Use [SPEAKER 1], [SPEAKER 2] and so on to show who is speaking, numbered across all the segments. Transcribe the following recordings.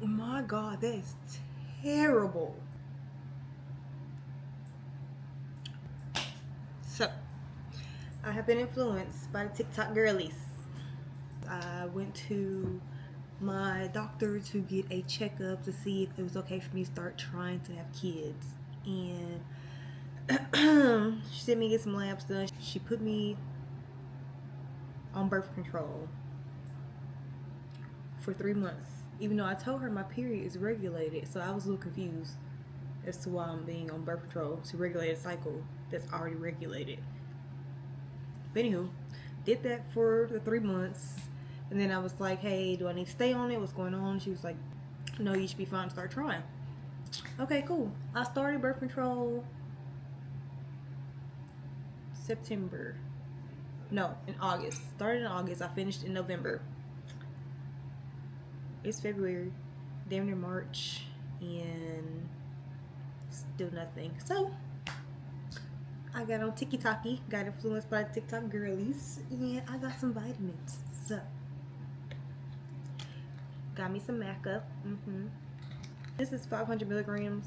[SPEAKER 1] my God, that is terrible. So, I have been influenced by the TikTok girlies. I went to my doctor to get a checkup to see if it was okay for me to start trying to have kids. And she sent me to get some labs done. She put me on birth control for 3 months. Even though I told her my period is regulated, so I was a little confused as to why I'm being on birth control to regulate a cycle that's already regulated. But anywho, did that for the 3 months, and then I was like, hey, do I need to stay on it? What's going on? She was like, no, you should be fine to start trying. Okay, cool. I started birth control in August. Started in August. I finished in November. It's February, damn near March, and still nothing. So I got on TikTok, got influenced by TikTok girlies, and I got some vitamins. So got me some maca. This is 500 milligrams.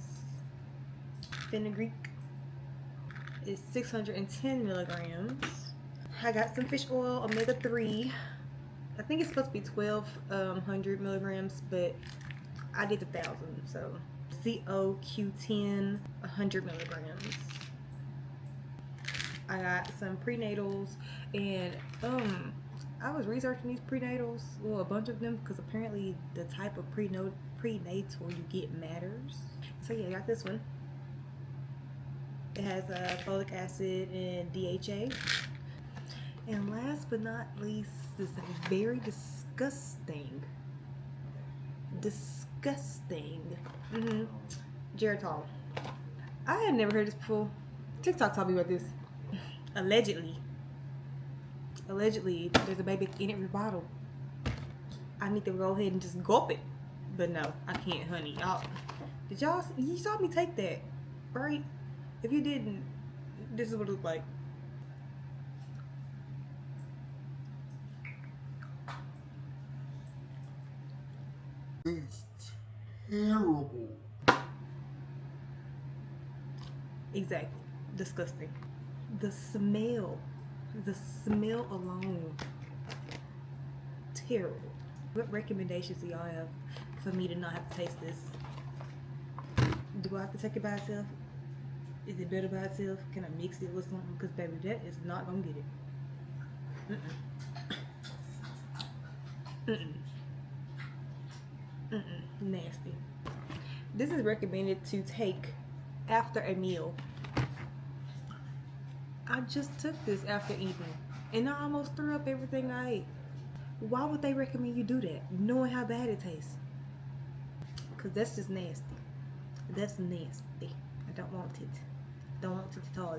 [SPEAKER 1] Fenugreek is 610 milligrams. I got some fish oil, omega-3. I think it's supposed to be 1200 milligrams, but I did 1,000. So CoQ10, 100 milligrams. I got some prenatals, and I was researching these prenatals, well, a bunch of them, because apparently the type of prenatal you get matters. So yeah, I got this one. It has folic acid and DHA. And last but not least, this is very disgusting Geritol. I had never heard this before. TikTok taught me about this. Allegedly, there's a baby in every bottle. I need to go ahead and just gulp it, but no, I can't, honey. You saw me take that, right? If you didn't, this is what it looked like.
[SPEAKER 2] It's terrible.
[SPEAKER 1] Exactly. Disgusting. The smell alone, terrible. What recommendations do y'all have for me to not have to taste this? Do I have to take it by itself? Is it better by itself? Can I mix it with something? Because baby, that is not gonna get it. Nasty. This is recommended to take after a meal. I just took this after eating, and I almost threw up everything I ate. Why would they recommend you do that, knowing how bad it tastes? Because that's just nasty. That's nasty. I don't want it. Don't want it at all.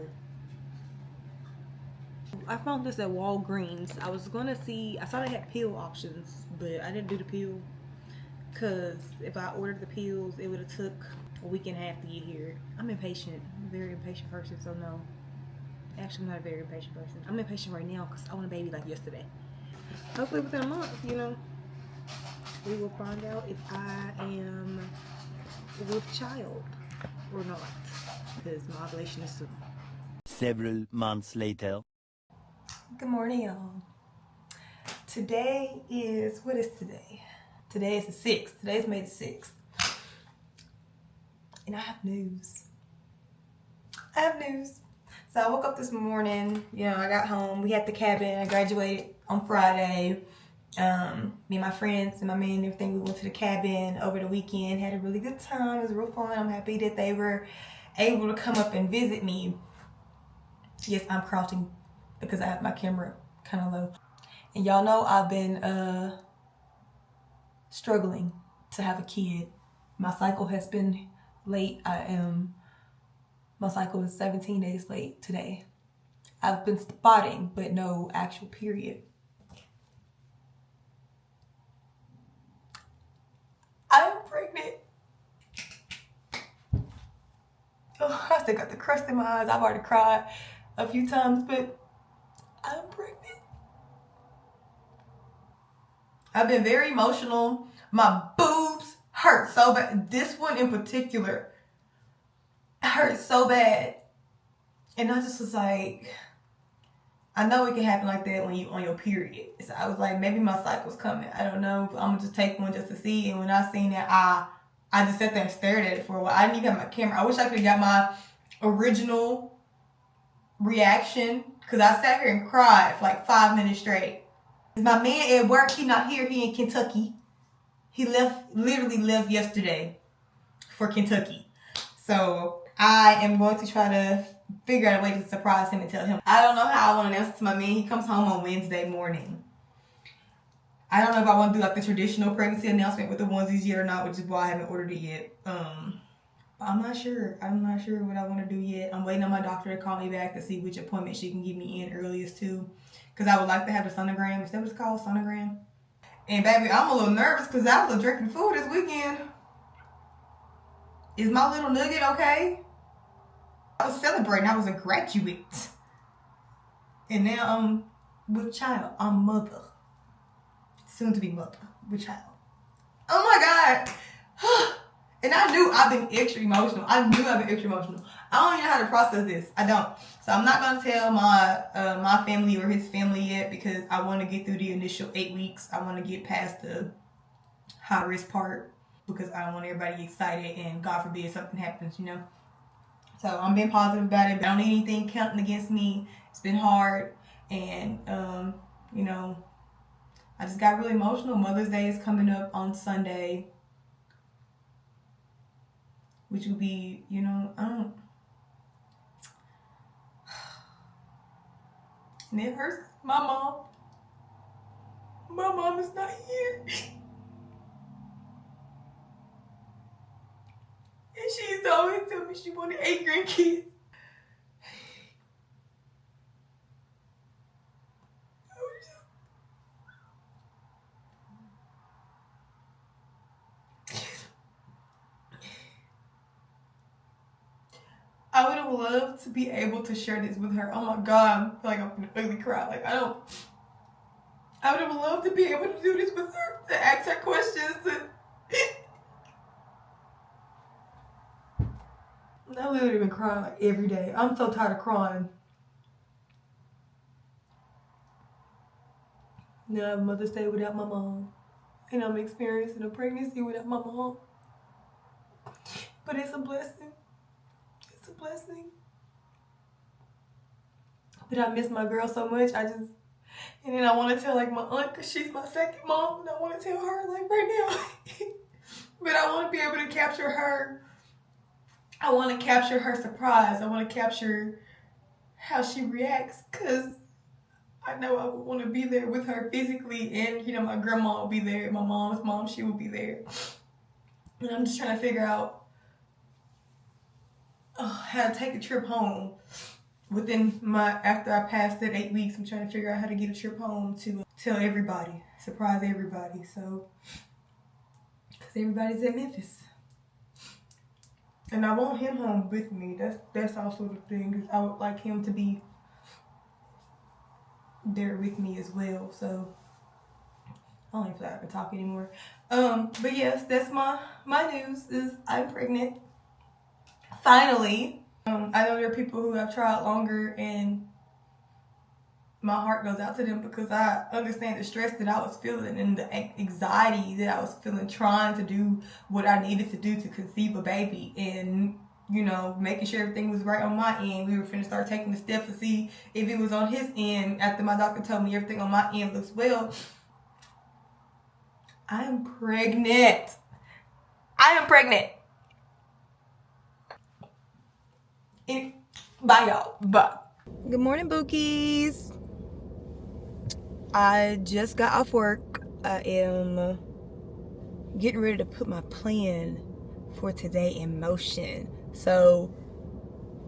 [SPEAKER 1] I found this at Walgreens. I was gonna see, I saw they had pill options, but I didn't do the pill because if I ordered the pills, it would have took a week and a half to get here. I'm impatient. I'm a very impatient person, so no. Actually, I'm not a very impatient person. I'm impatient right now because I want a baby like yesterday. Hopefully within a month, you know, we will find out if I am with child or not, because my ovulation is soon.
[SPEAKER 3] Several months later.
[SPEAKER 1] Good morning, y'all. Today is, what is today? Today is the 6th. Today is May the 6th. And I have news. So I woke up this morning, you know, I got home, we had the cabin, I graduated on Friday. Me and my friends and my man and everything, we went to the cabin over the weekend, had a really good time, it was real fun. I'm happy that they were able to come up and visit me. Yes, I'm crouching because I have my camera kind of low. And y'all know I've been struggling to have a kid. My cycle has been late. My cycle is 17 days late today. I've been spotting, but no actual period. I am pregnant. Oh, I still got the crust in my eyes. I've already cried a few times, but I'm pregnant. I've been very emotional. My boobs hurt so bad. This one in particular hurt so bad. And I just was like, I know it can happen like that when you on your period. So I was like, maybe my cycle's coming. I don't know. I'm gonna just take one just to see. And when I seen that, I just sat there and stared at it for a while. I didn't even have my camera. I wish I could have got my original reaction, because I sat here and cried for like 5 minutes straight. My man at work, he not here. He in Kentucky. He literally left yesterday for Kentucky. So I am going to try to figure out a way to surprise him and tell him. I don't know how I want to announce it to my man. He comes home on Wednesday morning. I don't know if I want to do like the traditional pregnancy announcement with the onesies yet or not, which is why I haven't ordered it yet. I'm not sure. I'm not sure what I want to do yet. I'm waiting on my doctor to call me back to see which appointment she can get me in earliest to. Because I would like to have the sonogram. Is that what it's called? Sonogram? And baby, I'm a little nervous because I was drinking food this weekend. Is my little nugget okay? I was celebrating. I was a graduate. And now I'm with child. I'm mother. Soon to be mother with child. Oh my God. And I knew I've been extra emotional. I don't even know how to process this. I don't. So I'm not going to tell my family or his family yet, because I want to get through the initial 8 weeks. I want to get past the high risk part, because I don't want everybody excited and God forbid something happens, you know. So I'm being positive about it. But I don't need anything counting against me. It's been hard. And, you know, I just got really emotional. Mother's Day is coming up on Sunday, which will be, you know, and it hurts. My mom is not here. And she's always telling me she wanted 8 grandkids. I would have loved to be able to share this with her. Oh my God, I feel like I'm gonna ugly cry. Like I would have loved to be able to do this with her, to ask her questions. I literally been crying like every day. I'm so tired of crying. Now I have Mother's Day without my mom, and I'm experiencing a pregnancy without my mom. But it's a blessing. It's a blessing. But I miss my girl so much. And then I want to tell like my aunt, because she's my second mom, and I want to tell her like right now. But I want to be able to capture her. I want to capture her surprise. I want to capture how she reacts, because I know I would want to be there with her physically, and you know, my grandma will be there, my mom's mom, she will be there. And I'm just trying to figure out how to take a trip home after I pass that 8 weeks. I'm trying to figure out how to get a trip home to tell everybody, surprise everybody. So, because everybody's at Memphis. And I want him home with me. That's also the thing, is I would like him to be there with me as well. So I don't even feel like I can talk anymore. But yes, that's my news, is I'm pregnant. Finally. I know there are people who have tried longer, and my heart goes out to them, because I understand the stress that I was feeling and the anxiety that I was feeling trying to do what I needed to do to conceive a baby, and you know, making sure everything was right on my end. We were finna start taking the steps to see if it was on his end after my doctor told me everything on my end looks well. I am pregnant. Bye, y'all. Bye. Good morning, bookies. I just got off work. I am getting ready to put my plan for today in motion. So,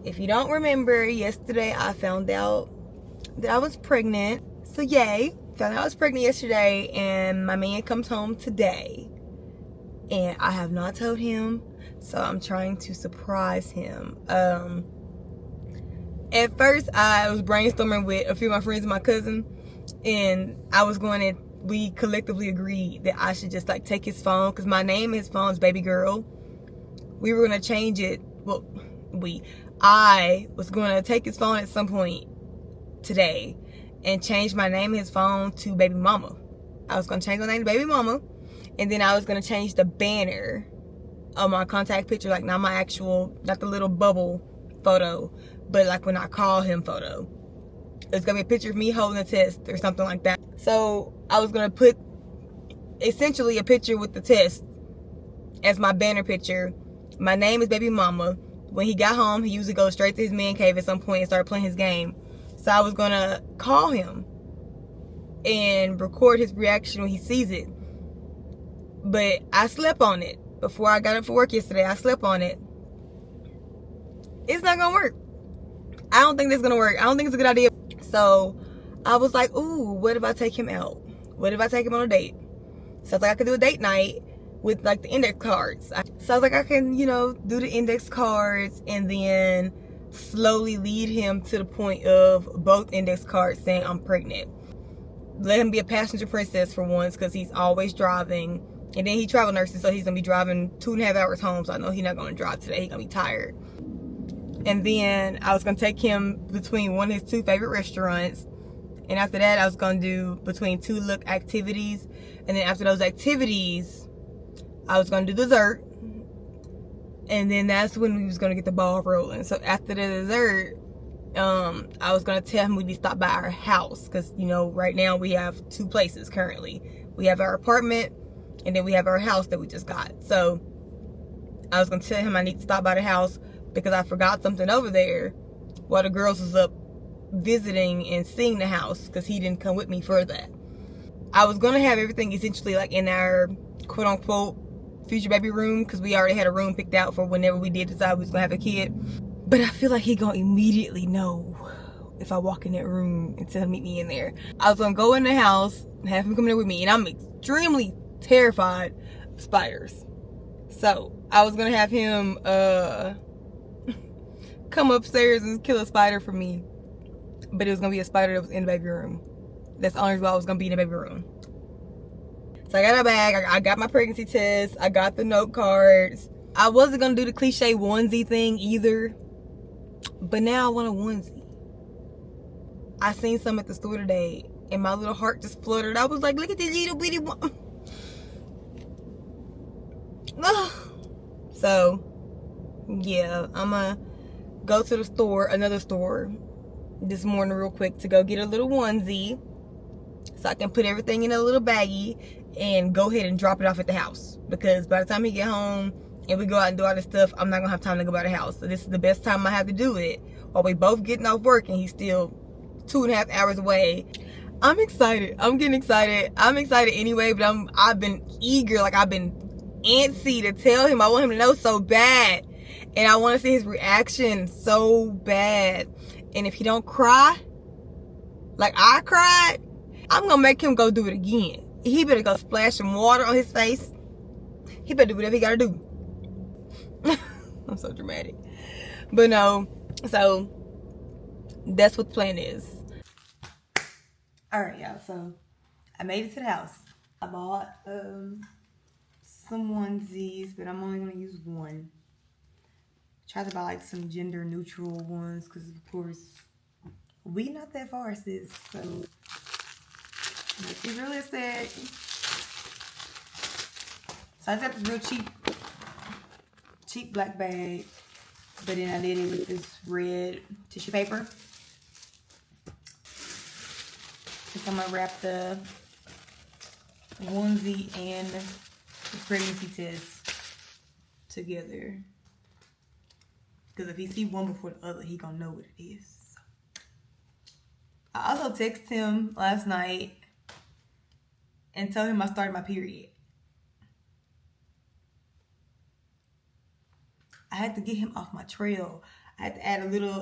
[SPEAKER 1] if you don't remember, yesterday I found out that I was pregnant. So, yay. Found out I was pregnant yesterday, and my man comes home today. And I have not told him, so I'm trying to surprise him. At first, I was brainstorming with a few of my friends and my cousin, and I was going to we collectively agreed that I should just like take his phone, because my name in his phone is Baby Girl. We were gonna change it. Well, I was gonna take his phone at some point today and change my name in his phone to Baby Mama. I was gonna change my name to Baby Mama, and then I was gonna change the banner of my contact picture, like not my actual, not the little bubble photo, but like when I call him photo. It's gonna be a picture of me holding a test or something like that. So I was gonna put essentially a picture with the test as my banner picture. My name is Baby Mama. When he got home, he usually goes straight to his man cave at some point and start playing his game. So I was gonna call him and record his reaction when he sees it. But I slept on it. Before I got up for work yesterday, I slept on it. It's not gonna work. I don't think that's gonna work. I don't think it's a good idea. So I was like, ooh, what if I take him out? What if I take him on a date? So I was like, I could do a date night with like the index cards. So I was like, I can, you know, do the index cards and then slowly lead him to the point of both index cards saying I'm pregnant. Let him be a passenger princess for once, because he's always driving. And then he travel nurses, so he's gonna be driving 2.5 hours home. So I know he's not gonna drive today. He's gonna be tired. And then I was gonna take him between one of his 2 favorite restaurants. And after that, I was gonna do between 2 look activities. And then after those activities, I was gonna do dessert. And then that's when we was gonna get the ball rolling. So after the dessert, I was gonna tell him we need to stop by our house, because you know right now we have 2 places currently. We have our apartment, and then we have our house that we just got. So I was gonna tell him I need to stop by the house because I forgot something over there while the girls was up visiting and seeing the house, because he didn't come with me for that. I was gonna have everything essentially like in our quote unquote future baby room, because we already had a room picked out for whenever we did decide we was gonna have a kid. But I feel like he gonna immediately know if I walk in that room and tell him meet me in there. I was gonna go in the house, have him come in there with me, and I'm extremely terrified of spiders. So I was gonna have him come upstairs and kill a spider for me. But it was gonna be a spider that was in the baby room. That's the only reason why I was gonna be in the baby room. So I got a bag, I got my pregnancy test, I got the note cards. I wasn't gonna do the cliche onesie thing either, but now I want a onesie. I seen some at the store today and my little heart just fluttered. I was like, look at this little bitty one. So yeah, I'm gonna go to the store, another store this morning real quick to go get a little onesie so I can put everything in a little baggie and go ahead and drop it off at the house, because by the time he get home and we go out and do all this stuff, I'm not gonna have time to go by the house. So this is the best time I have to do it while we both getting off work and he's still 2.5 hours away. I'm excited. I'm getting excited. I'm excited anyway, but I've been eager, like I've been antsy to tell him. I want him to know so bad, and I want to see his reaction so bad. And if he don't cry like I cried, I'm gonna make him go do it again. He better go splash some water on his face. He better do whatever he gotta do. I'm so dramatic. But no, so that's what the plan is. Alright, y'all, so I made it to the house. I bought some onesies, but I'm only gonna use one. Try to buy like some gender neutral ones, because of course we not that far, sis. So let's be realistic. So I just got this real cheap black bag, but then I did it with this red tissue paper. So I'm gonna wrap the onesie and the pregnancy test together. Because if he see one before the other, he gonna know what it is. I also texted him last night and told him I started my period. I had to get him off my trail. I had to add a little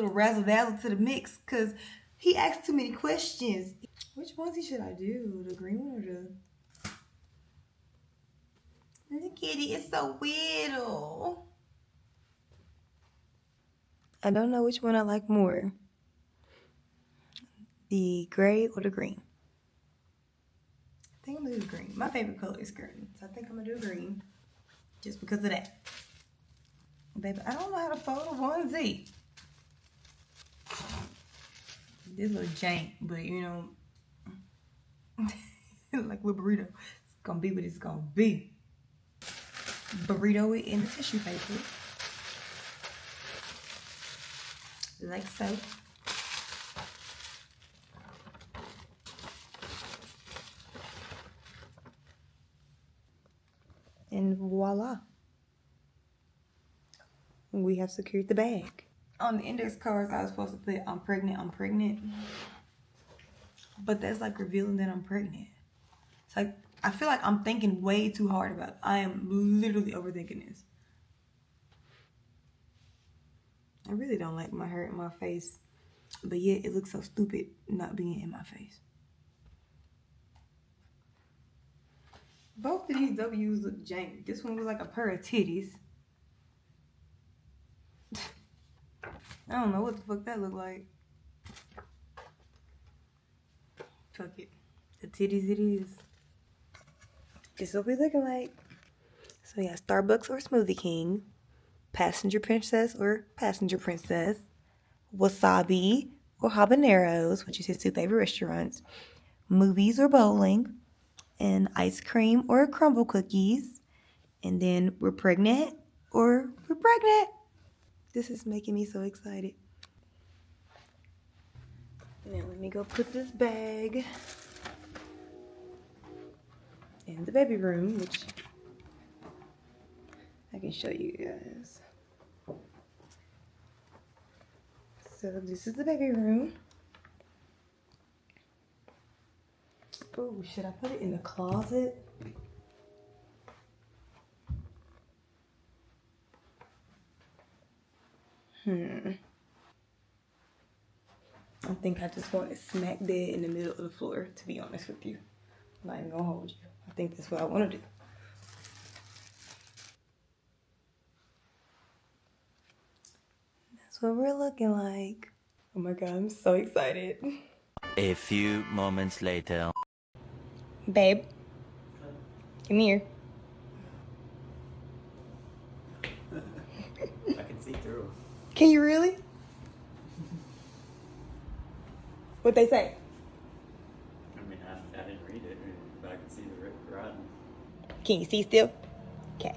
[SPEAKER 1] razzle dazzle to the mix, because he asked too many questions. Which onesie should I do? The green one or the... Look at it, it's so little. I don't know which one I like more. the gray or the green. I think I'm gonna do green. My favorite color is green, so I think I'm gonna do green just because of that. Baby, I don't know how to fold a onesie. This little jank, but you know, like little burrito. It's gonna be what it's gonna be. Burrito it in the tissue paper. Like so. And voila. We have secured the bag. On the index cards, I was supposed to put I'm pregnant. But that's like revealing that I'm pregnant. It's like, I feel like I'm thinking way too hard about it. I am literally overthinking this. I really don't like my hair in my face. But yet, it looks so stupid not being in my face. Both of these W's look jank. This one was like a pair of titties. I don't know what the fuck that looked like. Fuck it. The titties it is. This is what we looking like. So yeah, Starbucks or Smoothie King. Passenger Princess or Passenger Princess. Wasabi or Habaneros, which is his two favorite restaurants. Movies or bowling. And ice cream or crumble cookies. And then we're pregnant or we're pregnant. This is making me so excited. Now let me go put this bag in the baby room, which I can show you guys. So this is the baby room. Oh, should I put it in the closet? I think I just want it smack dead in the middle of the floor, to be honest with you. I'm not even gonna hold you. I think that's what I want to do. That's what we're looking like. Oh my god, I'm so excited.
[SPEAKER 3] A few moments later.
[SPEAKER 1] Babe, come here.
[SPEAKER 4] I can see through.
[SPEAKER 1] Can you really? What they say?
[SPEAKER 4] I mean, I didn't read it, but I can see the writing.
[SPEAKER 1] Can you see still? Okay.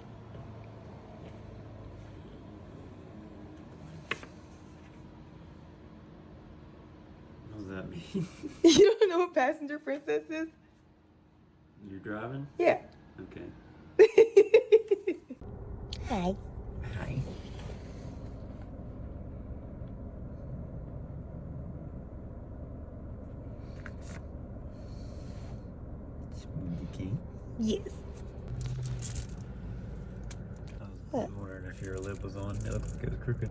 [SPEAKER 4] What does that mean?
[SPEAKER 1] You don't know what Passenger Princess is?
[SPEAKER 4] You're driving?
[SPEAKER 1] Yeah.
[SPEAKER 4] Okay.
[SPEAKER 1] Hi.
[SPEAKER 4] Hi. Smoothie King?
[SPEAKER 1] Yes.
[SPEAKER 4] I was wondering if your lip was on. It looked like it was crooked.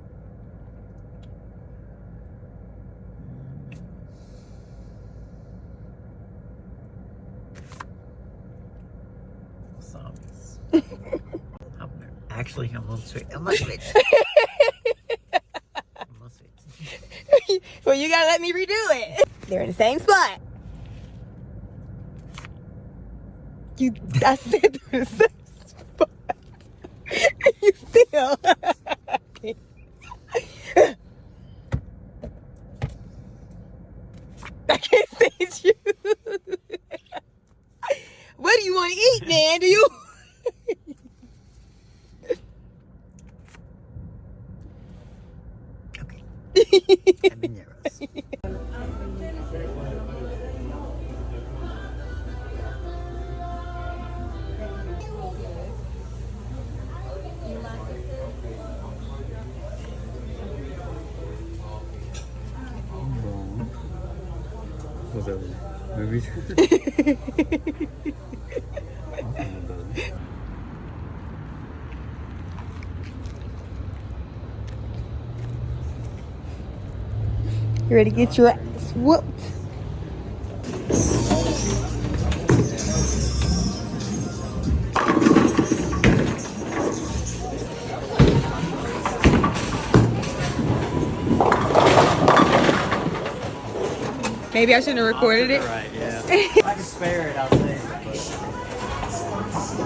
[SPEAKER 4] Actually, I'm on sweet. I'm on sweet. I'm on sweet.
[SPEAKER 1] Well, you gotta let me redo it. They're in the same spot. I said they're in the same spot. You still. I can't stand you. What do you want to eat, man? Do you?
[SPEAKER 4] Habaneros. What's that? Movies?
[SPEAKER 1] You ready to get your ass whooped? Maybe I shouldn't have recorded it.
[SPEAKER 4] Right, yeah. If I can spare it, I'll say it.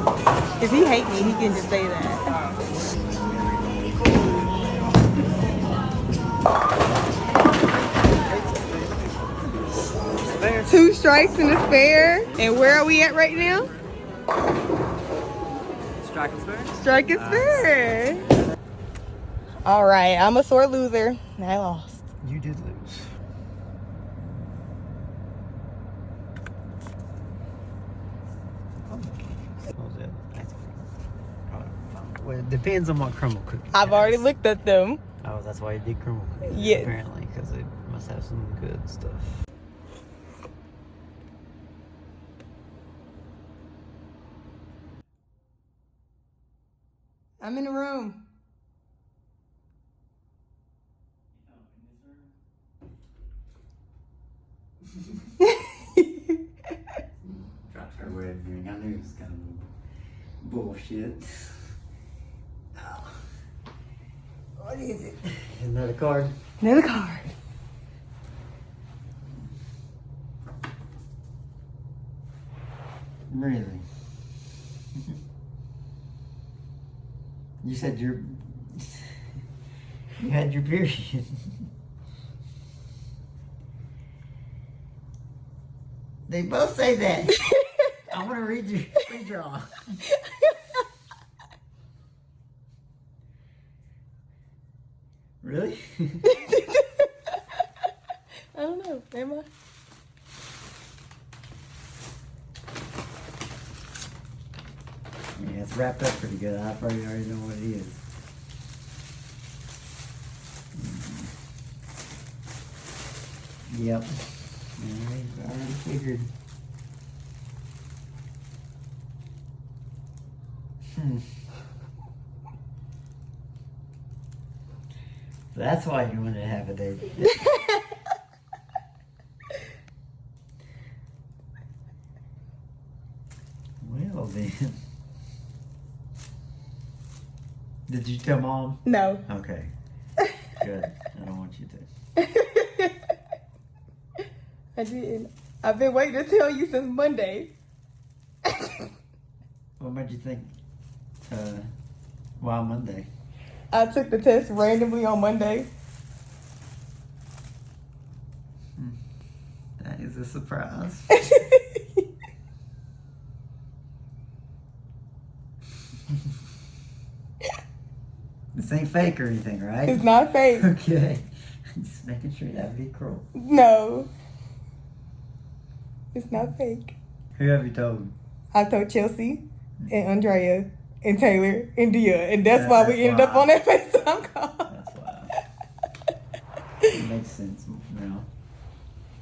[SPEAKER 4] But
[SPEAKER 1] If he hate me, he can just say that.
[SPEAKER 4] spare.
[SPEAKER 1] 2 strikes and a spare. And where are we at right now?
[SPEAKER 4] Strike and spare?
[SPEAKER 1] Strike and spare. All right, I'm a sore loser. I lost.
[SPEAKER 4] You did lose. Well, it depends on what crumble cookie.
[SPEAKER 1] I've already looked at them.
[SPEAKER 4] Oh, that's why you did crumble cookies.
[SPEAKER 1] Yes.
[SPEAKER 4] Apparently, because it must have some good stuff.
[SPEAKER 1] I'm in the room.
[SPEAKER 4] Dropped her wedding ring. I knew it was kind of bullshit. Oh. What is it? Another card.
[SPEAKER 1] Another card.
[SPEAKER 4] Really? You said you had your period. They both say that. I want to read your redraw. Really?
[SPEAKER 1] I don't know. Am I?
[SPEAKER 4] Yeah, it's wrapped up pretty good. I probably already know what it is. Yep. I already figured. That's why you wanted to have a date. Well then. Did you tell Mom?
[SPEAKER 1] No.
[SPEAKER 4] Okay. Good. I don't want you to.
[SPEAKER 1] I didn't. I've been waiting to tell you since Monday.
[SPEAKER 4] What made you think? Why Monday?
[SPEAKER 1] I took the test randomly on Monday.
[SPEAKER 4] That is a surprise. This ain't fake or anything, right?
[SPEAKER 1] It's not fake.
[SPEAKER 4] Okay. Just making sure that'd be cruel.
[SPEAKER 1] No. It's not fake.
[SPEAKER 4] Who have you told?
[SPEAKER 1] I told Chelsea and Andrea and Taylor and Dia, and that's why we ended up on that FaceTime call.
[SPEAKER 4] That's why. It makes sense now.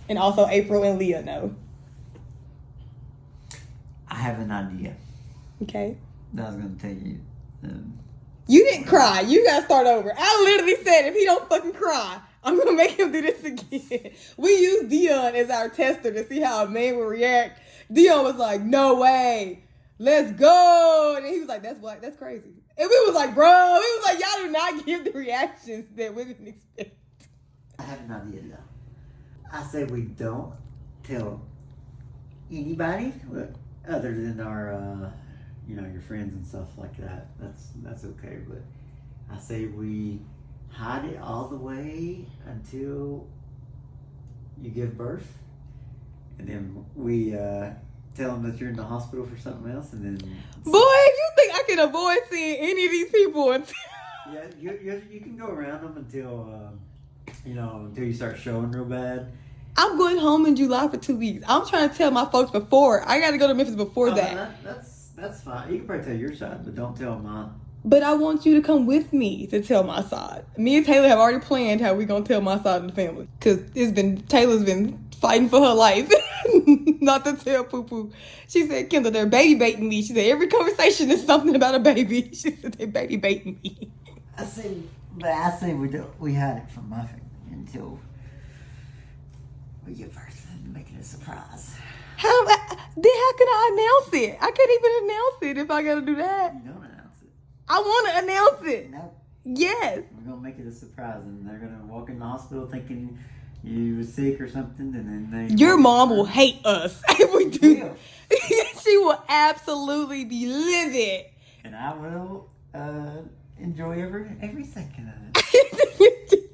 [SPEAKER 1] And also April and Leah know.
[SPEAKER 4] I have an idea.
[SPEAKER 1] Okay.
[SPEAKER 4] That I was gonna tell you.
[SPEAKER 1] You didn't cry. You gotta start over. I literally said if he don't fucking cry, I'm gonna make him do this again. We used Dion as our tester to see how a man would react. Dion was like, "No way, let's go," and he was like, "That's crazy." And we was like, "Bro," we was like, "Y'all do not give the reactions that women expect."
[SPEAKER 4] I have an idea though. I say we don't tell anybody other than our, your friends and stuff like that. That's okay. But I say we hide it all the way until you give birth, and then we tell them that you're in the hospital for something else, and then.
[SPEAKER 1] Boy, you think I can avoid seeing any of these people until?
[SPEAKER 4] Yeah, you can go around them until until you start showing real bad.
[SPEAKER 1] I'm going home in July for 2 weeks. I'm trying to tell my folks before. I got to go to Memphis before that.
[SPEAKER 4] That's fine. You can probably tell your side, but don't tell mine.
[SPEAKER 1] But I want you to come with me to tell my side. Me and Taylor have already planned how we're going to tell my side of the family. Because Taylor's been fighting for her life not to tell Poo-Poo. She said, "Kendall, they're baby baiting me." She said, "Every conversation is something about a baby." She said, "They're baby baiting me."
[SPEAKER 4] I say we hide it from my family until we give birth and make it a surprise.
[SPEAKER 1] How can I announce it? I can't even announce it if I got to do that.
[SPEAKER 4] You don't announce it.
[SPEAKER 1] I want to announce it.
[SPEAKER 4] No.
[SPEAKER 1] Yes.
[SPEAKER 4] We're going to make it a surprise, and they're going to walk in the hospital thinking, you was sick or something, and then they.
[SPEAKER 1] Your mom will hate us if we do.
[SPEAKER 4] Will.
[SPEAKER 1] She will absolutely be livid.
[SPEAKER 4] And I will enjoy every second of it.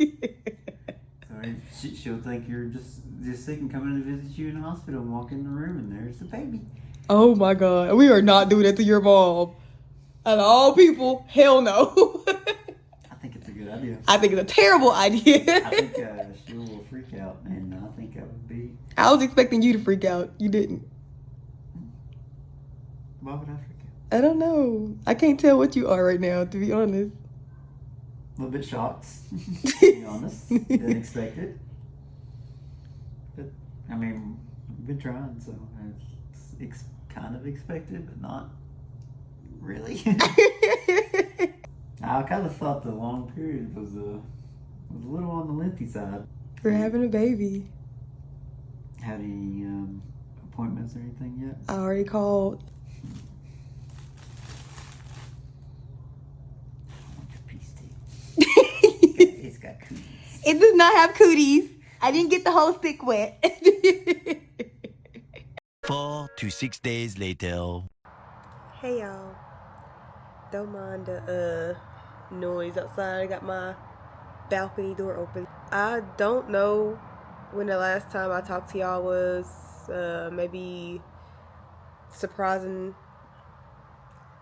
[SPEAKER 4] So she'll think you're just sick and coming to visit you in the hospital and walk in the room and there's the baby.
[SPEAKER 1] Oh my God. We are not doing that to your mom. Of all people, hell no.
[SPEAKER 4] I think it's a good idea.
[SPEAKER 1] I think it's a terrible idea.
[SPEAKER 4] I think she will freak out, and I think that would be.
[SPEAKER 1] I was expecting you to freak out. You didn't.
[SPEAKER 4] Why would I freak out?
[SPEAKER 1] I don't know. I can't tell what you are right now, to be honest.
[SPEAKER 4] A little bit shocked, to be honest. Didn't expect it. But, I mean, we've been trying, so it's kind of expected, but not really. I kind of thought the long period was a little on the lengthy side.
[SPEAKER 1] We're having a baby.
[SPEAKER 4] Had any appointments or anything yet?
[SPEAKER 1] I already called.
[SPEAKER 4] I want your piece too. It's got cooties.
[SPEAKER 1] It does not have cooties. I didn't get the whole stick wet.
[SPEAKER 3] 4 to 6 days later.
[SPEAKER 1] Hey y'all. Don't mind the noise outside. I got my balcony door open. I don't know when the last time I talked to y'all was. Maybe surprising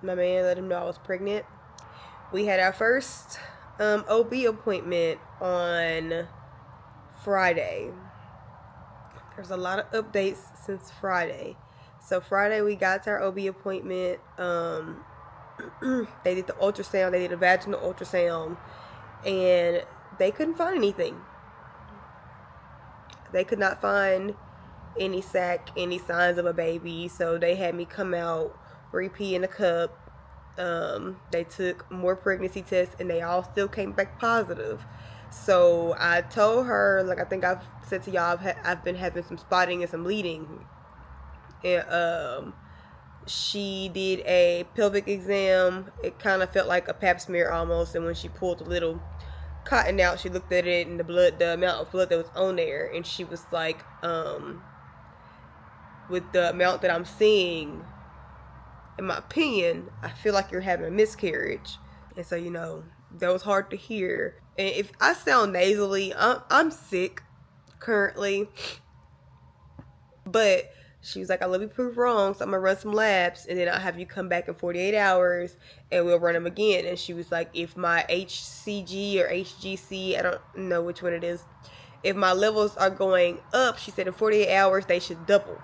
[SPEAKER 1] my man, let him know I was pregnant. We had our first OB appointment on Friday. There's a lot of updates since Friday. So Friday we got to our OB appointment. They did the ultrasound, they did a vaginal ultrasound, and they couldn't find anything. They could not find any sac, any signs of a baby, so they had me come out, re-pee in a cup. They took more pregnancy tests and they all still came back positive. So I told her, like I think I've said to y'all, I've been having some spotting and some bleeding. And she did a pelvic exam. It kind of felt like a pap smear almost, and when she pulled the little cotton out, she looked at it and the amount of blood that was on there, and she was like, with the amount that I'm seeing, in my opinion, I feel like you're having a miscarriage. And so, you know, that was hard to hear. And if I sound nasally, I'm sick currently. But she was like, I love you prove wrong, so I'm gonna run some labs and then I'll have you come back in 48 hours and we'll run them again. And she was like, if my HCG or HGC, I don't know which one it is, if my levels are going up, she said in 48 hours they should double.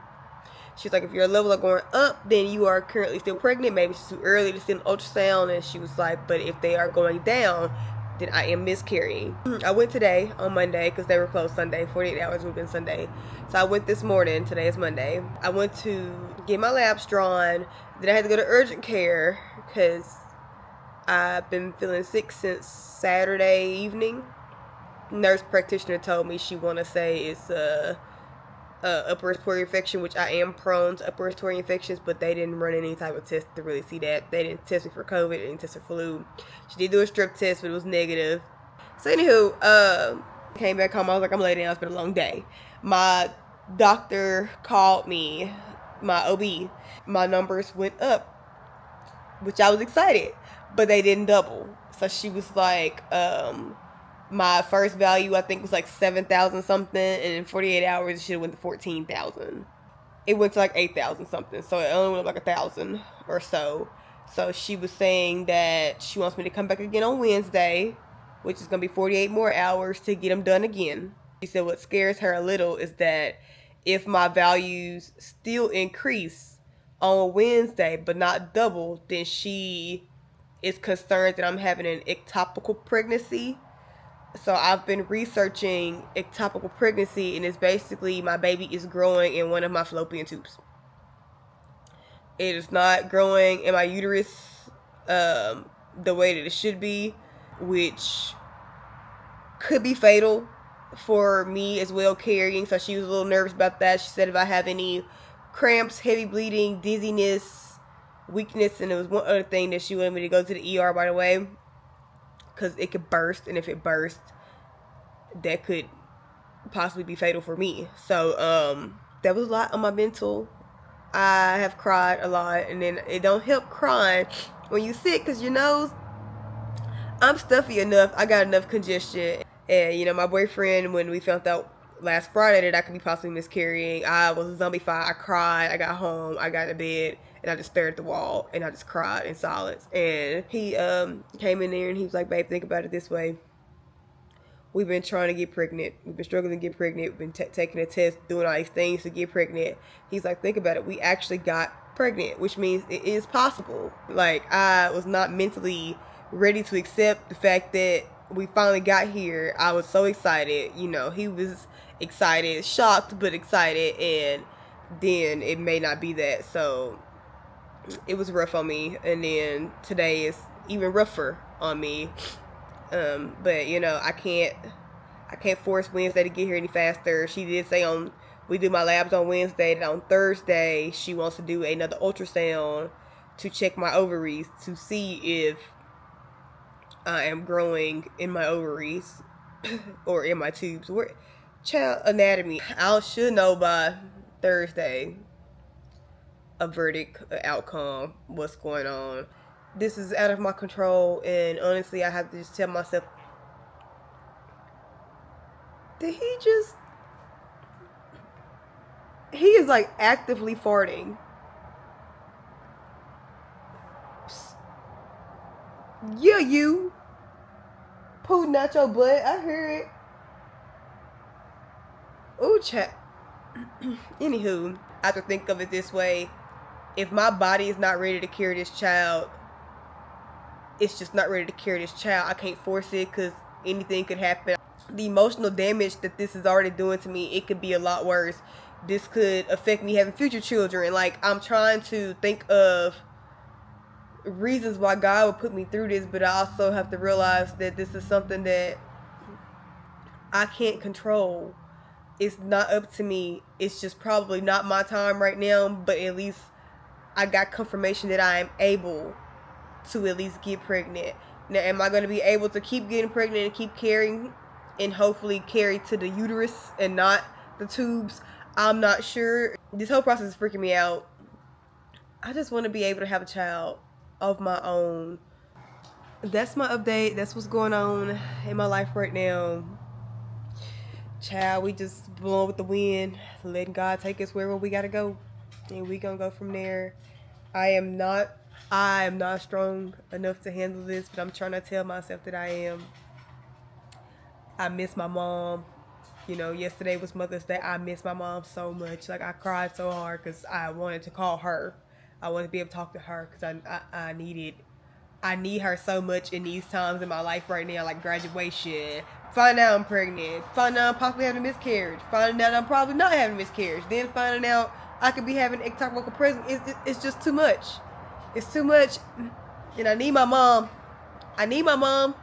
[SPEAKER 1] She's like, if your levels are going up, then you are currently still pregnant. Maybe it's too early to send an ultrasound. And she was like, but if they are going down, then I am miscarrying. I went today on Monday because they were closed Sunday. 48 hours would have been Sunday. So I went this morning. Today is Monday. I went to get my labs drawn. Then I had to go to urgent care because I've been feeling sick since Saturday evening. Nurse practitioner told me she want to say it's upper respiratory infection, which I am prone to upper respiratory infections, but they didn't run any type of test to really see that. They didn't test me for COVID, they didn't test for flu. She did do a strep test, but it was negative. So anywho, came back home. I was like, I'm laying down. It's been a long day. My doctor called me, my OB. My numbers went up, which I was excited, but they didn't double. So she was like, my first value I think was like 7,000 something, and in 48 hours it should have went to 14,000. It went to like 8,000 something, so it only went up like 1,000 or so. So she was saying that she wants me to come back again on Wednesday, which is gonna be 48 more hours to get them done again. She said what scares her a little is that if my values still increase on Wednesday but not double, then she is concerned that I'm having an ectopic pregnancy. So I've been researching ectopic pregnancy, and it's basically my baby is growing in one of my fallopian tubes. It is not growing in my uterus the way that it should be, which could be fatal for me as well carrying. So she was a little nervous about that. She said if I have any cramps, heavy bleeding, dizziness, weakness, and there was one other thing that she wanted me to go to the ER, by the way, because it could burst, and if it burst, that could
[SPEAKER 5] possibly be fatal for me. So that was a lot on my mental. I have cried a lot, and then it don't help crying when you sick, because your nose, I'm stuffy enough. I got enough congestion. And, you know, my boyfriend, when we found out last Friday that I could be possibly miscarrying, I was zombified. I cried. I got home. I got to bed, and I just stared at the wall, and I just cried in silence. And he came in there, and he was like, babe, think about it this way. We've been trying to get pregnant. We've been struggling to get pregnant. We've been taking a test, doing all these things to get pregnant. He's like, think about it. We actually got pregnant, which means it is possible. Like, I was not mentally ready to accept the fact that we finally got here. I was so excited. You know, he was excited, shocked, but excited. And then it may not be that. So it was rough on me. And then today is even rougher on me. But you know, I can't force Wednesday to get here any faster. She did say we do my labs on Wednesday, that on Thursday she wants to do another ultrasound to check my ovaries to see if I am growing in my ovaries or in my tubes. Child anatomy. I should know by Thursday a verdict, an outcome, what's going on. This is out of my control, and honestly, I have to just tell myself, he is like actively farting. Yeah, you pooting out your butt. I heard it. Ooh, chat. Anywho, I have to think of it this way. If my body is not ready to carry this child, it's just not ready to carry this child. I can't force it, because anything could happen. The emotional damage that this is already doing to me, it could be a lot worse. This could affect me having future children. Like, I'm trying to think of reasons why God would put me through this, but I also have to realize that this is something that I can't control. It's not up to me. It's just probably not my time right now, but at least I got confirmation that I am able to at least get pregnant. Now, am I going to be able to keep getting pregnant and keep carrying, and hopefully carry to the uterus and not the tubes? I'm not sure. This whole process is freaking me out. I just want to be able to have a child of my own. That's my update. That's what's going on in my life right now. Child, we just blowing with the wind, letting God take us wherever we gotta go, and we gonna go from there. I am not strong enough to handle this, but I'm trying to tell myself that I am. I miss my mom. You know, yesterday was Mother's Day. I miss my mom so much. Like, I cried so hard because I wanted to call her. I wanted to be able to talk to her because I need her so much in these times in my life right now, like graduation, find out I'm pregnant, find out I'm possibly having a miscarriage, finding out I'm probably not having a miscarriage, then finding out I could be having ectopic pregnancy. It's just too much. It's too much, and I need my mom. I need my mom.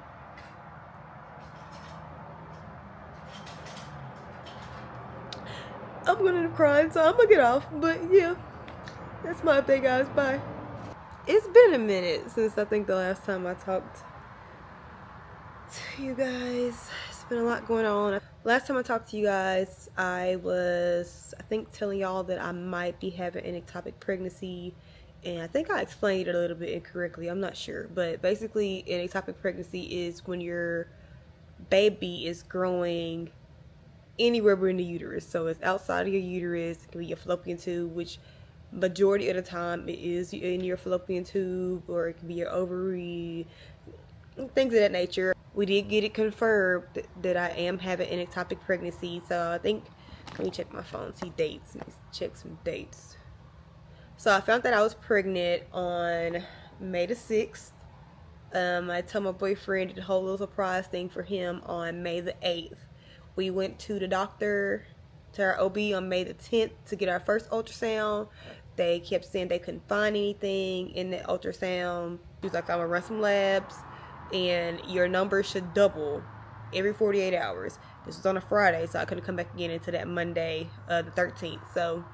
[SPEAKER 5] I'm gonna end up crying, so I'm gonna get off. But yeah, that's my update, guys. Bye. It's been a minute since I think the last time I talked to you guys. It's been a lot going on. Last time I talked to you guys, I think telling y'all that I might be having an ectopic pregnancy, and I think I explained it a little bit incorrectly. I'm not sure, but basically an ectopic pregnancy is when your baby is growing anywhere but in the uterus. So it's outside of your uterus. It can be your fallopian tube, which majority of the time it is in your fallopian tube, or it can be your ovary, things of that nature. We did get it confirmed that I am having an ectopic pregnancy. So I think, let me check my phone, see dates. Let me check some dates. So I found that I was pregnant on May the 6th. I told my boyfriend, did a whole little surprise thing for him on May the 8th. We went to the doctor, to our OB on May the 10th to get our first ultrasound. They kept saying they couldn't find anything in the ultrasound. He was like, I'm gonna run some labs and your number should double every 48 hours. This was on a Friday, so I couldn't come back again until that Monday, the 13th. So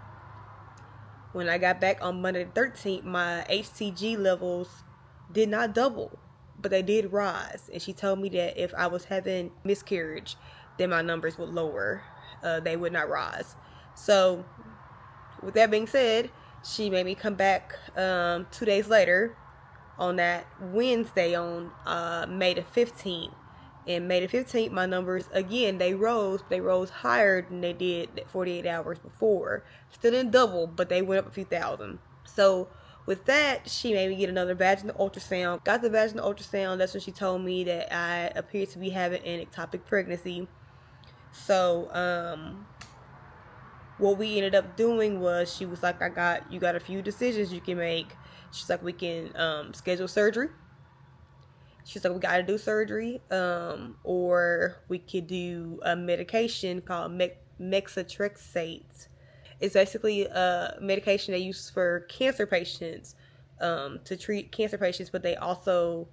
[SPEAKER 5] when I got back on Monday the 13th, my HCG levels did not double, but they did rise. And she told me that if I was having miscarriage, then my numbers would lower. they would not rise. So with that being said, she made me come back 2 days later on that Wednesday on May the 15th. And May the 15th, my numbers, again, they rose higher than they did 48 hours before. Still didn't double, but they went up a few thousand. So with that, she made me get another vaginal ultrasound. Got the vaginal ultrasound. That's when she told me that I appeared to be having an ectopic pregnancy. So what we ended up doing was, she was like, you got a few decisions you can make. She's like, we can schedule surgery. She's like, we gotta do surgery, or we could do a medication called methotrexate. It's basically a medication they use for cancer patients, to treat cancer patients, but it's also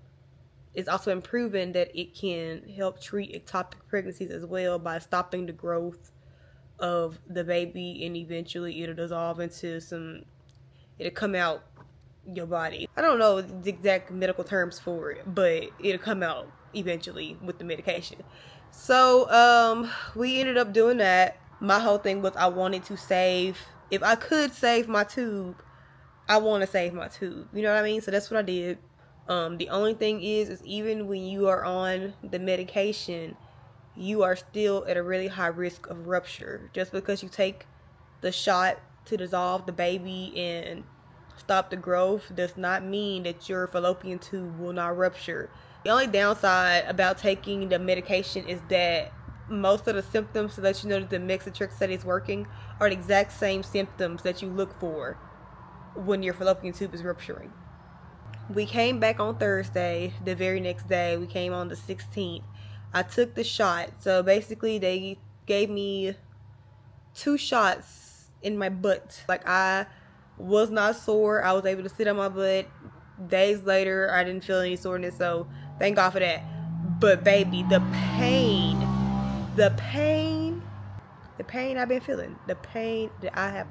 [SPEAKER 5] been proven that it can help treat ectopic pregnancies as well by stopping the growth of the baby, and eventually it'll dissolve into it'll come out your body. I don't know the exact medical terms for it, but it'll come out eventually with the medication. So we ended up doing that. My whole thing was, I wanted to save, if I could save my tube, I want to save my tube, you know what I mean? So that's what I did. The only thing is even when you are on the medication, you are still at a really high risk of rupture. Just because you take the shot to dissolve the baby and stop the growth does not mean that your fallopian tube will not rupture. The only downside about taking the medication is that most of the symptoms to let you know that the methotrexate is working are the exact same symptoms that you look for when your fallopian tube is rupturing. We came back on Thursday. The very next day, we came on the 16th. I took the shot. So basically, they gave me 2 shots in my butt. Like, I was not sore. I was able to sit on my butt. Days later, I didn't feel any soreness, so thank God for that. But baby, the pain I've been feeling, the pain that I have,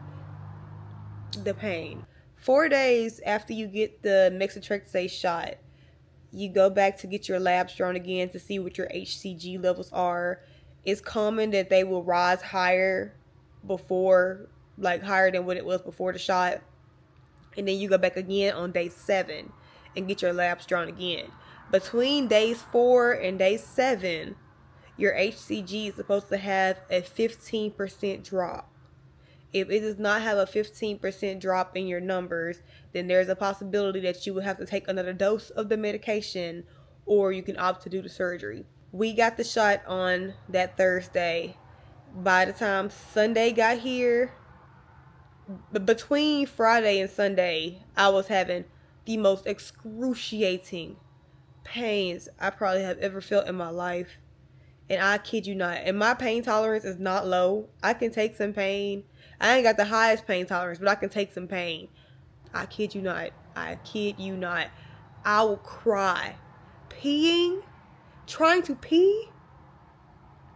[SPEAKER 5] the pain. 4 days after you get the methotrexate shot, you go back to get your labs drawn again to see what your HCG levels are. It's common that they will rise higher higher than what it was before the shot. And then you go back again on day 7 and get your labs drawn again. Between days 4 and day 7, your HCG is supposed to have a 15% drop. If it does not have a 15% drop in your numbers, then there's a possibility that you will have to take another dose of the medication, or you can opt to do the surgery. We got the shot on that Thursday. By the time Sunday got here, between Friday and Sunday, I was having the most excruciating pains I probably have ever felt in my life. And I kid you not. And my pain tolerance is not low. I can take some pain. I ain't got the highest pain tolerance, but I can take some pain. I kid you not. I kid you not. I will cry. Peeing. Trying to pee.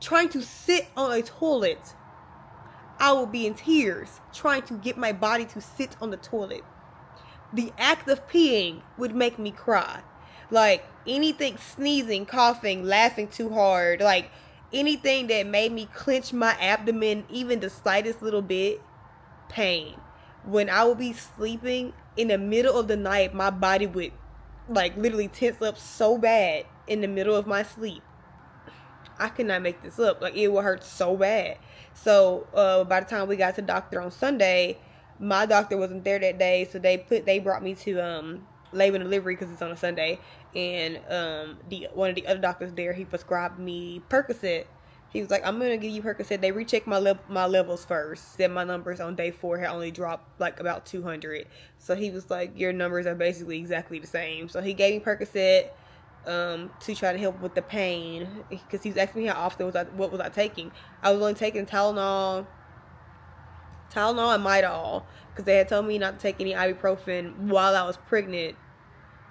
[SPEAKER 5] Trying to sit on a toilet. I will be in tears trying to get my body to sit on the toilet. The act of peeing would make me cry. Like, anything, sneezing, coughing, laughing too hard, like anything that made me clench my abdomen even the slightest little bit, pain. When I would be sleeping in the middle of the night, my body would like literally tense up so bad in the middle of my sleep. I could not make this up. Like, it would hurt so bad. So by the time we got to the doctor on Sunday, my doctor wasn't there that day, so they brought me to labor and delivery because it's on a Sunday. And one of the other doctors there, he prescribed me Percocet. He was like, I'm gonna give you Percocet. They rechecked my levels first. Said my numbers on day 4 had only dropped like about 200. So he was like, your numbers are basically exactly the same. So he gave me Percocet to try to help with the pain, because he was asking me how often what was I taking. I was only taking Tylenol and Midol, because they had told me not to take any ibuprofen while I was pregnant.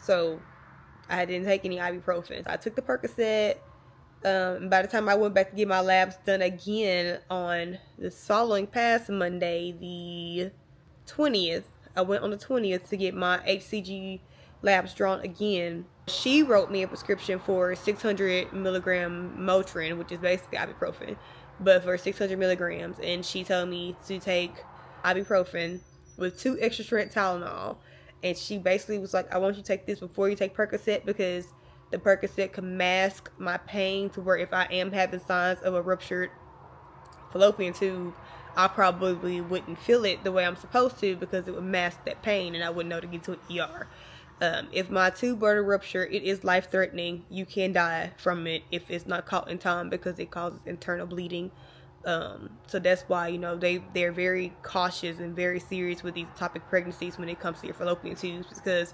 [SPEAKER 5] So I didn't take any ibuprofen. So I took the Percocet. By the time I went back to get my labs done again on the following past Monday, the 20th, I went on the 20th to get my HCG labs drawn again. She wrote me a prescription for 600 milligram Motrin, which is basically ibuprofen. but for 600 milligrams. And she told me to take ibuprofen with 2 extra strength Tylenol. And she basically was like, I want you to take this before you take Percocet, because the Percocet can mask my pain to where if I am having signs of a ruptured fallopian tube, I probably wouldn't feel it the way I'm supposed to, because it would mask that pain and I wouldn't know to get to an ER. If my tube were to rupture, it is life-threatening. You can die from it if it's not caught in time, because it causes internal bleeding. So that's why, you know, they're very cautious and very serious with these ectopic pregnancies when it comes to your fallopian tubes, because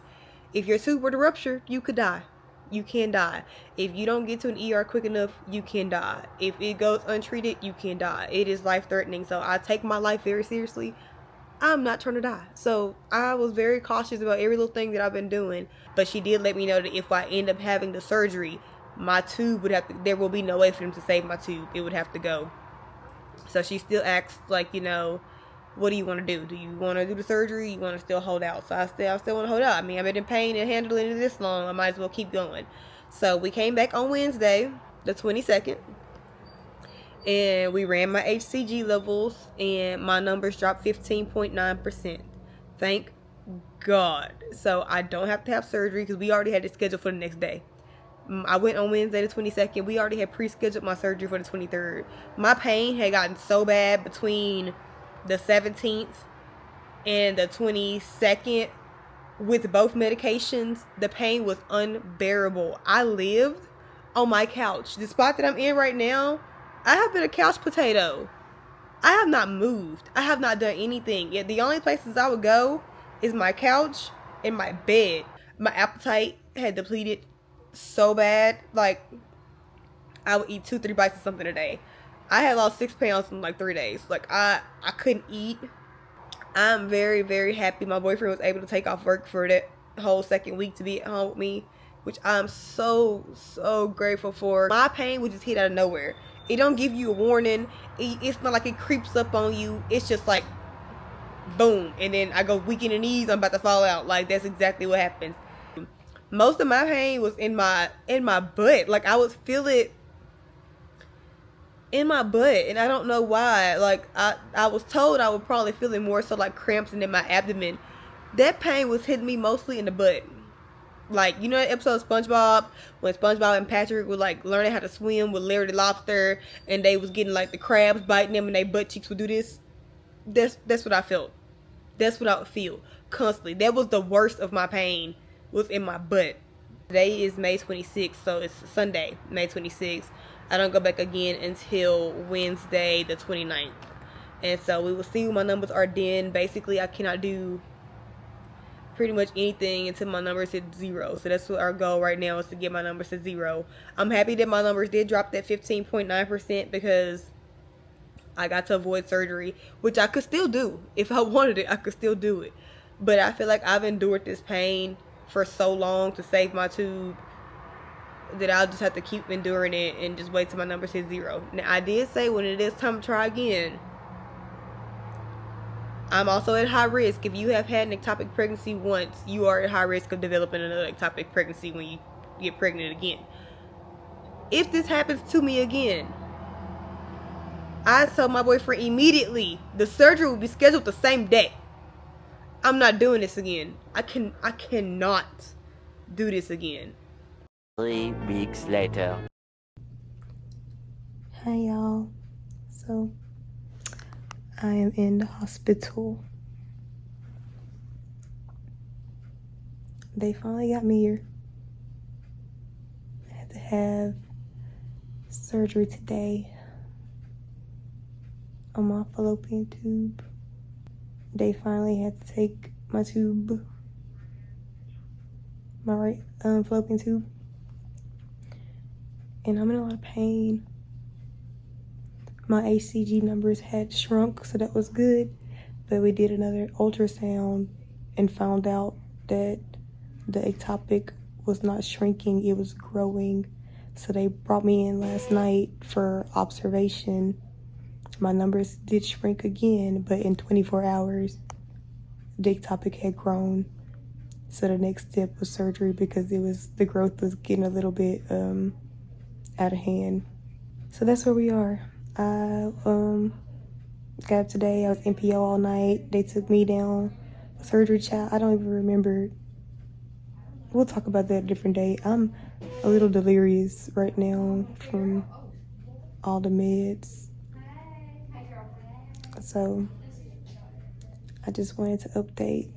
[SPEAKER 5] if your tube were to rupture, you could die. You can die. If you don't get to an ER quick enough, you can die. If it goes untreated, you can die. It is life-threatening. So I take my life very seriously. I'm not trying to die. So I was very cautious about every little thing that I've been doing. But she did let me know that if I end up having the surgery, my tube would have to, there will be no way for them to save my tube. It would have to go. So she still asks, like, you know, what do you want to do? Do you want to do the surgery? You want to still hold out? So I still want to hold out. I mean, I've been in pain and handling it this long. I might as well keep going. So we came back on Wednesday, the 22nd. And we ran my HCG levels, and my numbers dropped 15.9%. Thank God. So I don't have to have surgery, because we already had it scheduled for the next day. I went on Wednesday the 22nd. We already had pre-scheduled my surgery for the 23rd. My pain had gotten so bad between the 17th and the 22nd with both medications. The pain was unbearable. I lived on my couch. The spot that I'm in right now, I have been a couch potato. I have not moved. I have not done anything. Yet the only places I would go is my couch and my bed. My appetite had depleted so bad. Like, I would eat 2-3 bites of something a day. I had lost 6 pounds in like 3 days. Like, I couldn't eat. I'm very, very happy my boyfriend was able to take off work for that whole second week to be at home with me, which I'm so, so grateful for. My pain would just hit out of nowhere. It don't give you a warning. It's not like it creeps up on you. It's just like, boom. And then I go weak in the knees. I'm about to fall out. Like, that's exactly what happens. Most of my pain was in my butt. Like, I would feel it in my butt, and I don't know why. Like, I was told I would probably feel it more so like cramps and in my abdomen. That pain was hitting me mostly in the butt. Like, you know that episode of SpongeBob when SpongeBob and Patrick were like learning how to swim with Larry the Lobster, and they was getting like the crabs biting them and their butt cheeks would do this? That's what I felt. That's what I would feel constantly. That was the worst of my pain, was in my butt. Today is May 26th, so it's Sunday, May 26th. I don't go back again until Wednesday the 29th. And so we will see what my numbers are then. Basically, I cannot do pretty much anything until my numbers hit 0. So that's what our goal right now is, to get my numbers to 0. I'm happy that my numbers did drop that 15.9%, because I got to avoid surgery, which I could still do. If I wanted it, I could still do it. But I feel like I've endured this pain for so long to save my tube that I'll just have to keep enduring it and just wait till my numbers hit 0. Now, I did say when it is time to try again, I'm also at high risk. If you have had an ectopic pregnancy once, you are at high risk of developing another ectopic pregnancy when you get pregnant again. If this happens to me again, I told my boyfriend immediately the surgery will be scheduled the same day. I'm not doing this again. I cannot do this again.
[SPEAKER 3] 3 weeks later.
[SPEAKER 1] Hi y'all. So I am in the hospital. They finally got me here. I had to have surgery today on my fallopian tube. They finally had to take my tube, my right fallopian tube. And I'm in a lot of pain. My HCG numbers had shrunk, so that was good. But we did another ultrasound and found out that the ectopic was not shrinking, it was growing. So they brought me in last night for observation. My numbers did shrink again, but in 24 hours, the ectopic had grown. So the next step was surgery, because the growth was getting a little bit out of hand. So that's where we are.
[SPEAKER 5] I got up today. I was NPO all night. They took me down. Surgery, child. I don't even remember. We'll talk about that a different day. I'm a little delirious right now from all the meds. So I just wanted to update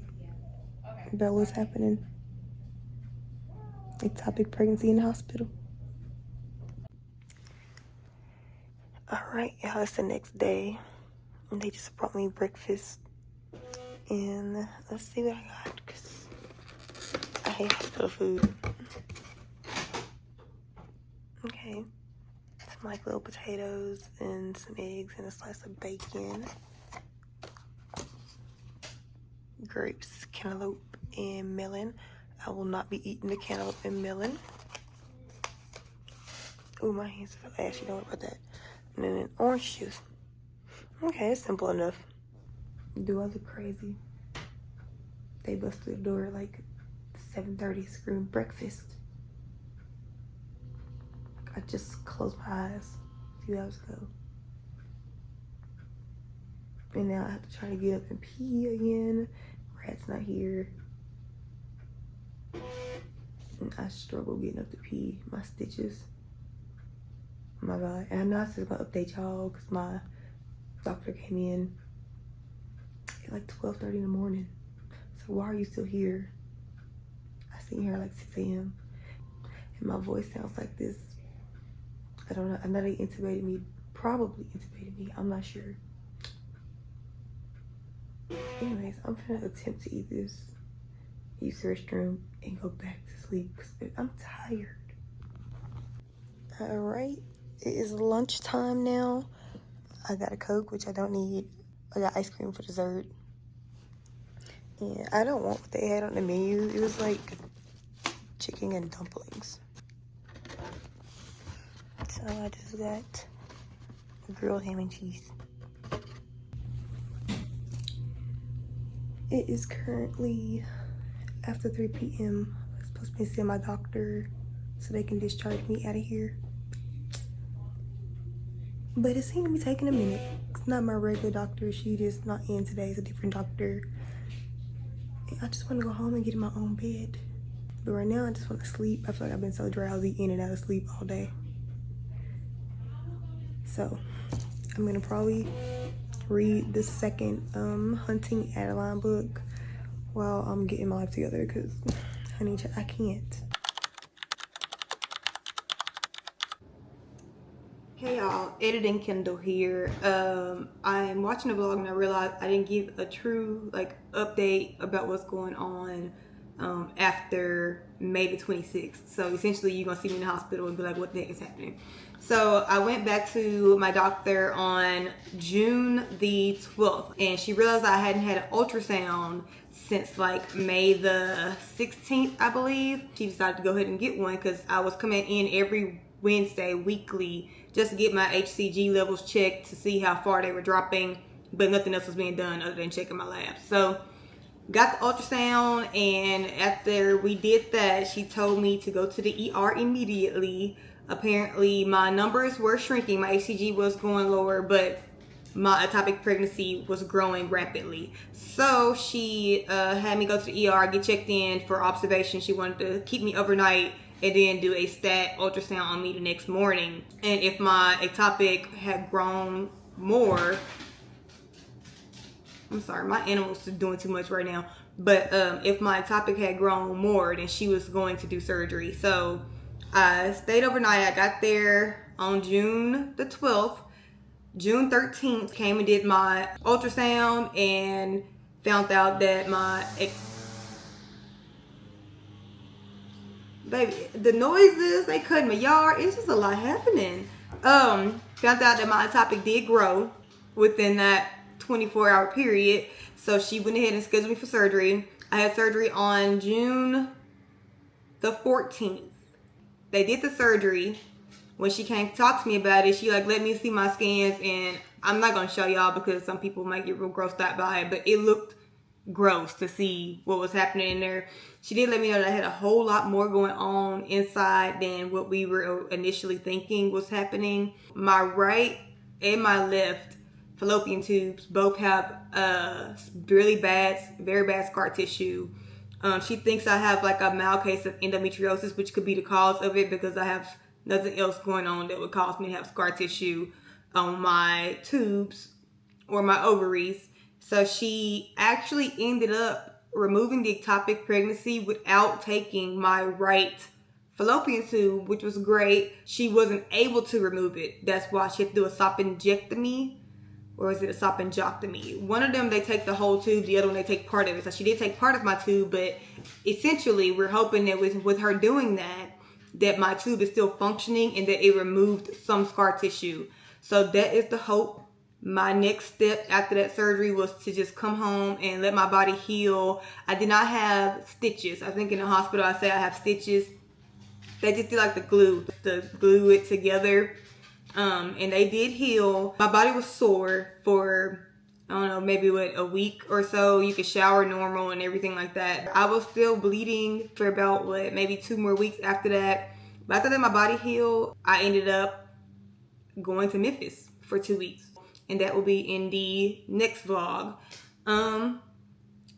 [SPEAKER 5] about what's happening. Ectopic pregnancy in the hospital. Alright, y'all, it's the next day. And they just brought me breakfast. And let's see what I got, because I hate hospital food. Okay. Some like little potatoes and some eggs and a slice of bacon. Grapes, cantaloupe, and melon. I will not be eating the cantaloupe and melon. Oh, my hands feel ashy. Don't worry about that. And then an orange juice. Okay, it's simple enough. Do I look crazy? They busted the door at like 7:30, screaming breakfast. I just closed my eyes a few hours ago. And now I have to try to get up and pee again. Brad's not here. And I struggle getting up to pee. My stitches. Oh my God. And I know I said I'm gonna update y'all because my doctor came in at like 12:30 in the morning. So why are you still here? I seen her at like 6 a.m. And my voice sounds like this. I don't know. I know they intubated me. Probably intubated me. I'm not sure. Anyways, I'm gonna attempt to eat this, use the restroom, and go back to sleep because I'm tired. Alright, it is lunchtime now. I got a Coke, which I don't need. I got ice cream for dessert. And I don't want what they had on the menu. It was like chicken and dumplings. So I just got grilled ham and cheese. It is currently after 3 p.m. I'm supposed to be seeing my doctor so they can discharge me out of here. But it seemed to be taking a minute. It's not my regular doctor. She just not in today. It's a different doctor. And I just want to go home and get in my own bed. But right now I just want to sleep. I feel like I've been so drowsy in and out of sleep all day. So I'm gonna probably read the second Hunting Adeline book while I'm getting my life together because honey, I can't. Hey y'all, editing Kindle here. I'm watching the vlog and I realized I didn't give a true update about what's going on after May the 26th. So essentially you're gonna see me in the hospital and be like, what the heck is happening? So I went back to my doctor on June the 12th and she realized I hadn't had an ultrasound since like May the 16th, I believe. She decided to go ahead and get one because I was coming in every Wednesday weekly just to get my HCG levels checked to see how far they were dropping, but nothing else was being done other than checking my labs. So got the ultrasound, and after we did that, she told me to go to the ER immediately. Apparently my numbers were shrinking, my HCG was going lower, but my ectopic pregnancy was growing rapidly. So she had me go to the ER, get checked in for observation. She wanted to keep me overnight and then do a stat ultrasound on me the next morning. And if my ectopic had grown more, I'm sorry, my animals are doing too much right now. But if my ectopic had grown more, then she was going to do surgery. So I stayed overnight. I got there on June the 12th. June 13th, came and did my ultrasound and found out that my baby, the noises, they cut in my yard, it's just a lot happening. Found out that my ectopic did grow within that 24-hour period. So she went ahead and scheduled me for surgery. I had surgery on June the 14th. They did the surgery. When she came to talk to me about it, she let me see my scans, and I'm not gonna show y'all because some people might get real grossed out by it, but it looked gross to see what was happening in there. She did let me know that I had a whole lot more going on inside than what we were initially thinking was happening. My right and my left fallopian tubes both have very bad scar tissue. She thinks I have like a mild case of endometriosis, which could be the cause of it because I have nothing else going on that would cause me to have scar tissue on my tubes or my ovaries. So she actually ended up removing the ectopic pregnancy without taking my right fallopian tube, which was great. She wasn't able to remove it. That's why she had to do a saphenectomy, or is it a saphenectomy? One of them, they take the whole tube. The other one, they take part of it. So she did take part of my tube, but essentially we're hoping that with her doing that my tube is still functioning and that it removed some scar tissue. So that is the hope. My next step after that surgery was to just come home and let my body heal. I did not have stitches. I think in the hospital I say I have stitches. They just did like the glue to glue it together. And they did heal. My body was sore for, I don't know, maybe a week or so. You could shower normal and everything like that. I was still bleeding for about maybe 2 more weeks after that. But after that my body healed, I ended up going to Memphis for 2 weeks. And that will be in the next vlog.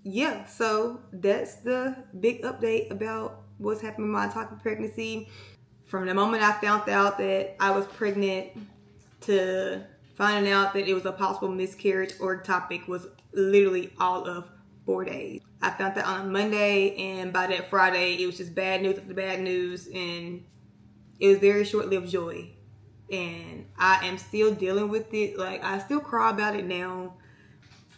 [SPEAKER 5] Yeah, so that's the big update about what's happening with my ectopic pregnancy. From the moment I found out that I was pregnant to finding out that it was a possible miscarriage or ectopic was literally all of 4 days. I found that on a Monday, and by that Friday, it was just bad news after bad news, and it was very short-lived joy. And I am still dealing with it. Like, I still cry about it now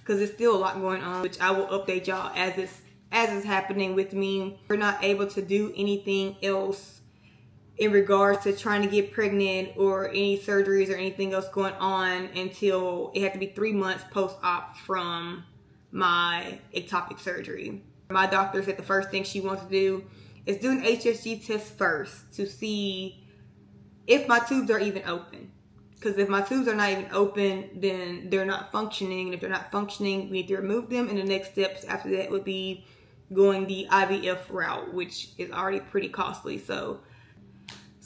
[SPEAKER 5] because there's still a lot going on, which I will update y'all as it's happening with me. We're not able to do anything else in regards to trying to get pregnant or any surgeries or anything else going on until it had to be 3 months post-op from my ectopic surgery. My doctor said the first thing she wants to do is do an HSG test first to see if my tubes are even open. Because if my tubes are not even open, then they're not functioning. And if they're not functioning, we need to remove them. And the next steps after that would be going the IVF route, which is already pretty costly. So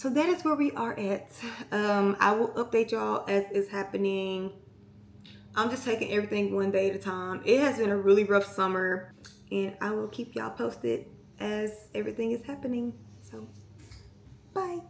[SPEAKER 5] that is where we are at. I will update y'all as it's happening. I'm just taking everything one day at a time. It has been a really rough summer, and I will keep y'all posted as everything is happening. So, bye.